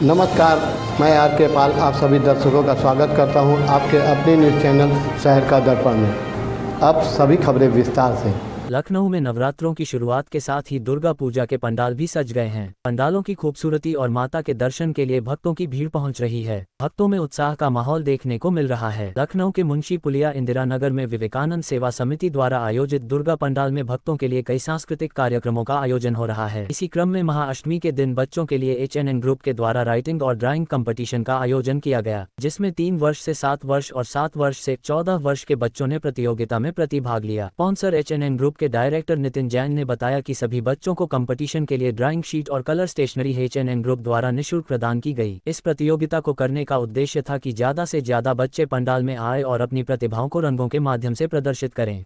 नमस्कार, मैं आर के पाल आप सभी दर्शकों का स्वागत करता हूं आपके अपने न्यूज़ चैनल शहर का दर्पण में। अब सभी खबरें विस्तार से। लखनऊ में नवरात्रों की शुरुआत के साथ ही दुर्गा पूजा के पंडाल भी सज गए हैं। पंडालों की खूबसूरती और माता के दर्शन के लिए भक्तों की भीड़ पहुंच रही है। भक्तों में उत्साह का माहौल देखने को मिल रहा है। लखनऊ के मुंशी पुलिया इंदिरा नगर में विवेकानंद सेवा समिति द्वारा आयोजित दुर्गा पंडाल में भक्तों के लिए कई सांस्कृतिक कार्यक्रमों का आयोजन हो रहा है। इसी क्रम में महाअष्टमी के दिन बच्चों के लिए HNN ग्रुप के द्वारा राइटिंग और ड्राइंग कंपटीशन का आयोजन किया गया, जिसमें 3 वर्ष से 7 वर्ष और 7 वर्ष से 14 वर्ष के बच्चों ने प्रतियोगिता में प्रतिभाग लिया। स्पॉन्सर HNN ग्रुप के डायरेक्टर नितिन जैन ने बताया कि सभी बच्चों को कंपटीशन के लिए ड्राइंग शीट और कलर स्टेशनरी HNN ग्रुप द्वारा निःशुल्क प्रदान की गई। इस प्रतियोगिता को करने का उद्देश्य था कि ज्यादा से ज्यादा बच्चे पंडाल में आए और अपनी प्रतिभाओं को रंगों के माध्यम से प्रदर्शित करें।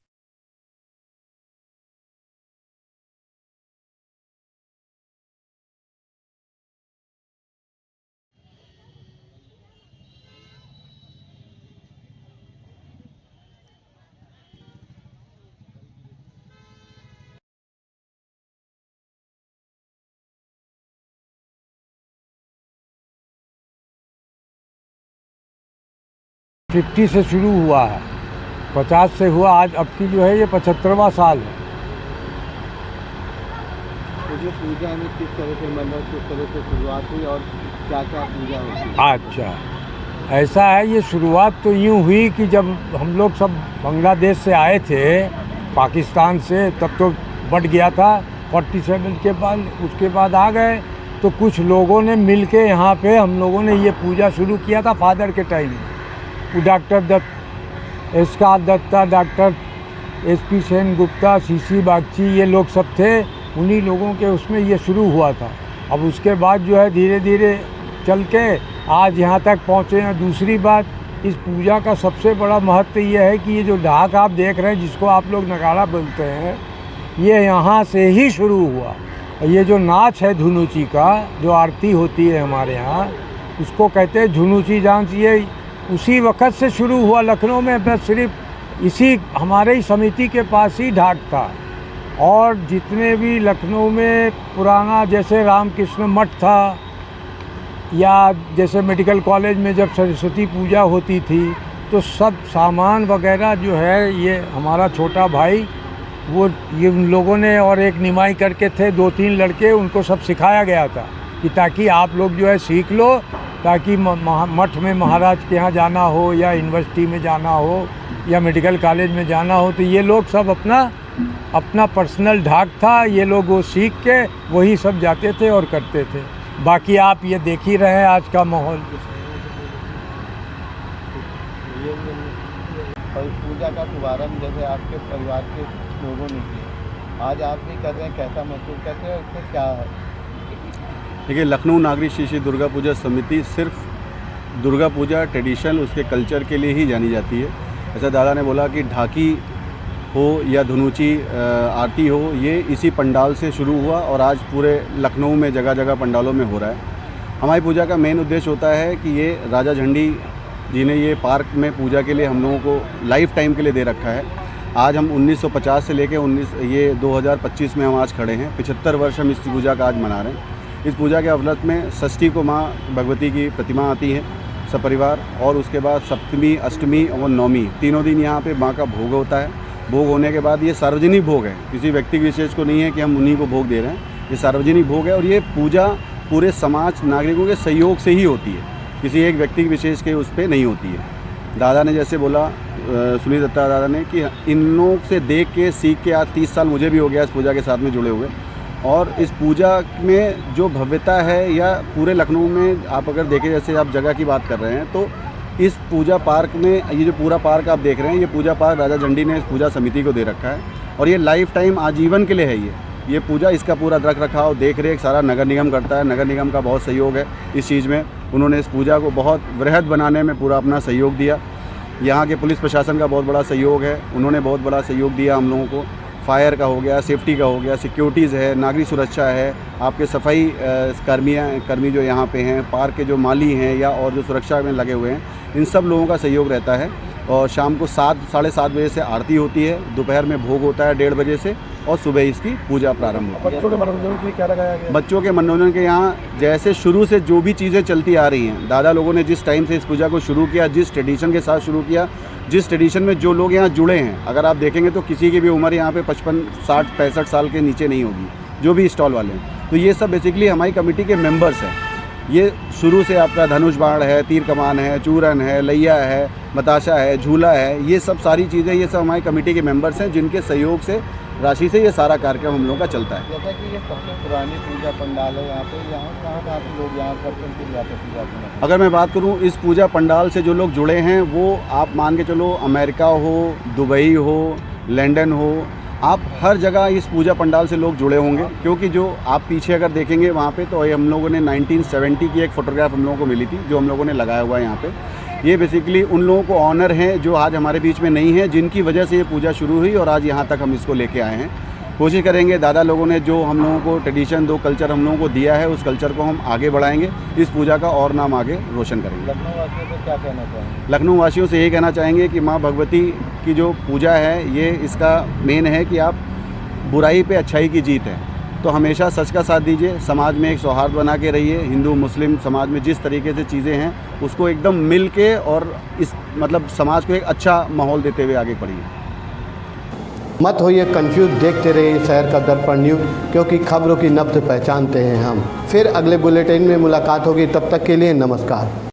फिफ्टी से शुरू हुआ है, 50 से हुआ, आज अब की जो है ये 75वां साल है। तो ये पूजा में किस तरह से मतलब किस तरह से शुरुआत हुई और क्या क्या पूजा होती है? अच्छा, ऐसा है, ये शुरुआत तो यूँ हुई कि जब हम लोग सब बांग्लादेश से आए थे, पाकिस्तान से, तब तो बढ़ गया था 47 के बाद, उसके बाद आ गए तो कुछ लोगों ने मिल के यहाँ पे हम लोगों ने ये पूजा शुरू किया था फादर के टाइम में। डॉक्टर दत्त, एसका Datta, doctor SP Sen Gupta, CC Bagchi, ये लोग सब थे, उन्हीं लोगों के उसमें ये शुरू हुआ था। अब उसके बाद जो है धीरे धीरे चल के आज यहाँ तक पहुँचे हैं। दूसरी बात, इस पूजा का सबसे बड़ा महत्व ये है कि ये जो ढाक आप देख रहे हैं, जिसको आप लोग नगाड़ा बोलते हैं, ये यहाँ से ही शुरू हुआ। ये जो नाच है धुनुची का, जो आरती होती है हमारे यहाँ, उसको कहते हैं धुनुची डांस। ये उसी वक्त से शुरू हुआ लखनऊ में। बस सिर्फ इसी हमारे ही समिति के पास ही ढाक था, और जितने भी लखनऊ में पुराना जैसे रामकृष्ण मठ था, या जैसे मेडिकल कॉलेज में जब सरस्वती पूजा होती थी, तो सब सामान वगैरह जो है ये हमारा छोटा भाई, वो ये उन लोगों ने, और एक निमाई करके थे 2-3 लड़के, उनको सब सिखाया गया था कि ताकि आप लोग जो है सीख लो, ताकि मठ में महाराज के यहाँ जाना हो, या यूनिवर्सिटी में जाना हो, या मेडिकल कॉलेज में जाना हो, तो ये लोग सब अपना पर्सनल ढाक था, ये लोग वो सीख के वही सब जाते थे और करते थे। बाकी आप ये देख ही रहे हैं आज का माहौल। और पूजा का शुभारंभ जैसे आपके परिवार के लोगों ने किया, आज आप भी कर रहे हैं, कैसा महसूस करते हैं, उसमें क्या है? देखिए, लखनऊ नागरिक श्री श्री दुर्गा पूजा समिति सिर्फ दुर्गा पूजा ट्रेडिशन, उसके कल्चर के लिए ही जानी जाती है। ऐसा दादा ने बोला कि ढाकी हो या धुनुची आरती हो, ये इसी पंडाल से शुरू हुआ और आज पूरे लखनऊ में जगह जगह पंडालों में हो रहा है। हमारी पूजा का मेन उद्देश्य होता है कि ये राजा झंडी जी ने ये पार्क में पूजा के लिए हम लोगों को लाइफ टाइम के लिए दे रखा है। आज हम 1950 से लेके 2025 में हम आज खड़े हैं। 75 वर्ष हम इस पूजा का आज मना रहे हैं। इस पूजा के अवसर में षष्ठी को माँ भगवती की प्रतिमा आती है सपरिवार, और उसके बाद सप्तमी, अष्टमी और नवमी, तीनों दिन यहाँ पे माँ का भोग होता है। भोग होने के बाद ये सार्वजनिक भोग है, किसी व्यक्ति विशेष को नहीं है कि हम उन्हीं को भोग दे रहे हैं। ये सार्वजनिक भोग है और ये पूजा पूरे समाज नागरिकों के सहयोग से ही होती है, किसी एक व्यक्ति विशेष के उस पर नहीं होती है। दादा ने जैसे बोला, सुनील दत्ता दादा ने, कि इन लोगों से देख के सीख के आज 30 साल मुझे भी हो गया इस पूजा के साथ में जुड़े हुए। और इस पूजा में जो भव्यता है, या पूरे लखनऊ में आप अगर देखें, जैसे आप जगह की बात कर रहे हैं, तो इस पूजा पार्क में, ये जो पूरा पार्क आप देख रहे हैं, ये पूजा पार्क राजा झंडी ने इस पूजा समिति को दे रखा है, और ये लाइफ टाइम आजीवन के लिए है। ये पूजा, इसका पूरा रख रखाव, देख रेख सारा नगर निगम करता है। नगर निगम का बहुत सहयोग है इस चीज़ में। उन्होंने इस पूजा को बहुत वृहद बनाने में पूरा अपना सहयोग दिया। यहाँ के पुलिस प्रशासन का बहुत बड़ा सहयोग है, उन्होंने बहुत बड़ा सहयोग दिया हम लोगों को। फायर का हो गया, सेफ्टी का हो गया, सिक्योरिटीज़ है, नागरिक सुरक्षा है, आपके सफाई कर्मी जो यहाँ पे हैं, पार्क के जो माली हैं, या और जो सुरक्षा में लगे हुए हैं, इन सब लोगों का सहयोग रहता है। और शाम को 7 साढ़े 7 बजे से आरती होती है, दोपहर में भोग होता है 1:30 बजे से, और सुबह इसकी पूजा प्रारंभ होती है। बच्चों के मनोरंजन के लिए क्या लगाया गया? बच्चों के मनोरंजन के यहाँ जैसे शुरू से जो भी चीज़ें चलती आ रही हैं, दादा लोगों ने जिस टाइम से इस पूजा को शुरू किया, जिस ट्रेडिशन के साथ शुरू किया, जिस ट्रेडिशन में जो लोग यहाँ जुड़े हैं, अगर आप देखेंगे तो किसी की भी उम्र यहाँ पे 55, 60, 65 साल के नीचे नहीं होगी, जो भी स्टॉल वाले हैं। तो ये सब बेसिकली हमारी कमेटी के मेंबर्स हैं। ये शुरू से आपका धनुष बाण है, तीर कमान है, चूरन है, लैया है, बताशा है, झूला है, ये सब सारी चीज़ें, ये सब हमारी कमेटी के मेंबर्स हैं, जिनके सहयोग से, राशि से ये सारा कार्यक्रम हम लोगों का चलता है। जैसा कि ये सबसे पुरानी पूजा पंडाल है यहाँ पे, कहाँ से लोग यहाँ दर्शन के लिए आते हैं पूजा करने? अगर मैं बात करूँ इस पूजा पंडाल से जो लोग जुड़े हैं, वो आप मान के चलो अमेरिका हो, दुबई हो, लंदन हो, आप हर जगह इस पूजा पंडाल से लोग जुड़े होंगे। क्योंकि जो आप पीछे अगर देखेंगे वहाँ पे, तो ये हम लोगों ने 1970 की एक फ़ोटोग्राफ हम लोगों को मिली थी, जो हम लोगों ने लगाया हुआ है यहाँ पे। ये बेसिकली उन लोगों को ऑनर है जो आज हमारे बीच में नहीं है, जिनकी वजह से ये पूजा शुरू हुई और आज यहाँ तक हम इसको लेके आए हैं। कोशिश करेंगे, दादा लोगों ने जो हम लोगों को ट्रेडिशन, दो कल्चर हम लोगों को दिया है, उस कल्चर को हम आगे बढ़ाएंगे, इस पूजा का और नाम आगे रोशन करेंगे। लखनऊ वासियों को क्या कहना चाहेंगे? लखनऊ वासियों से यही कहना चाहेंगे कि माँ भगवती की जो पूजा है, ये इसका मेन है कि आप बुराई पे अच्छाई की जीत है। तो हमेशा सच का साथ दीजिए, समाज में एक सौहार्द बना के रहिए। हिंदू मुस्लिम समाज में जिस तरीके से चीज़ें हैं, उसको एकदम मिल के और इस मतलब समाज को एक अच्छा माहौल देते हुए आगे बढ़िए। मत होइए कंफ्यूज, देखते रहिए शहर का दर्पण न्यूज़, क्योंकि खबरों की नब्ज़ पहचानते हैं हम। फिर अगले बुलेटिन में मुलाकात होगी, तब तक के लिए नमस्कार।